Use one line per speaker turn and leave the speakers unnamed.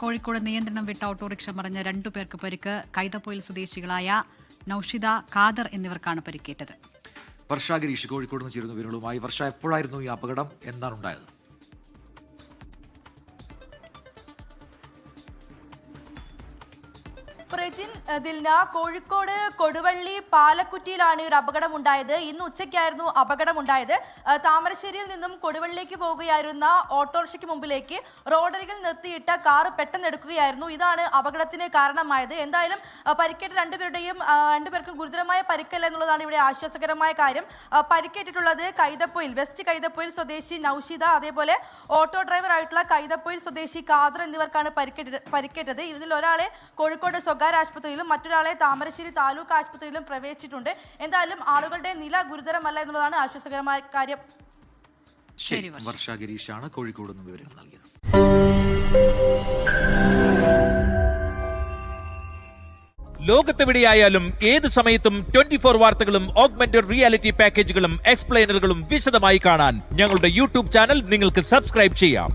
കോഴിക്കോട് നിയന്ത്രണം വിട്ട ഓട്ടോറിക്ഷ മറിഞ്ഞ 2 പേർക്ക് പരിക്ക്. കൈതപ്പൊയിൽ സ്വദേശികളായ നൌഷിദ, ഖാദർ എന്നിവർക്കാണ് പരിക്കേറ്റത്.
വർഷ ഗിരീഷ് കോഴിക്കോട് നിന്ന് ചേരുന്ന വിവരങ്ങളുമായി. വർഷ, എപ്പോഴായിരുന്നു ഈ അപകടം? എന്താണ് ഉണ്ടായത്?
കോഴിക്കോട് കൊടുവള്ളി പാലക്കുറ്റിയിലാണ് ഒരു അപകടം ഉണ്ടായത്. ഇന്ന് ഉച്ചയ്ക്കായിരുന്നു അപകടം ഉണ്ടായത്. താമരശ്ശേരിയിൽ നിന്നും കൊടുവള്ളിലേക്ക് പോകുകയായിരുന്ന ഓട്ടോറിക്ഷയ്ക്ക് മുമ്പിലേക്ക് റോഡരികിൽ നിർത്തിയിട്ട കാർ പെട്ടെന്ന് എടുക്കുകയായിരുന്നു. ഇതാണ് അപകടത്തിന് കാരണമായത്. എന്തായാലും പരിക്കേറ്റ രണ്ടുപേർക്കും ഗുരുതരമായ പരിക്കല്ല എന്നുള്ളതാണ് ഇവിടെ ആശ്വാസകരമായ കാര്യം. പരിക്കേറ്റിട്ടുള്ളത് വെസ്റ്റ് കൈതപ്പൊയിൽ സ്വദേശി നൌഷിദ, അതേപോലെ ഓട്ടോ ഡ്രൈവർ ആയിട്ടുള്ള കൈതപ്പൊയിൽ സ്വദേശി ഖാദർ എന്നിവർക്കാണ് പരിക്കേറ്റത്. ഇതിൽ ഒരാളെ കോഴിക്കോട് സ്വകാര്യ ആശുപത്രിയിലും മറ്റൊരാളെ താമരശ്ശേരി താലൂക്ക് ആശുപത്രിയിലും പ്രവേശിച്ചിട്ടുണ്ട്. എന്തായാലും ആളുകളുടെ നില ഗുരുതരമല്ല എന്നുള്ളതാണ് ആശ്വാസകരമായ കാര്യം.
വർഷ ഗിരീഷാണ് കോഴിക്കോട് നിന്ന് വിവരങ്ങൾ നൽകിയത്.
ലോകത്തെവിടെയായാലും ഏത് സമയത്തും 24 വാർത്തകളും ഓഗ്മെന്റഡ് റിയാലിറ്റി പാക്കേജുകളും എക്സ്പ്ലെയിനറുകളും വിശദമായി കാണാൻ ഞങ്ങളുടെ യൂട്യൂബ് ചാനൽ നിങ്ങൾക്ക് സബ്സ്ക്രൈബ് ചെയ്യാം.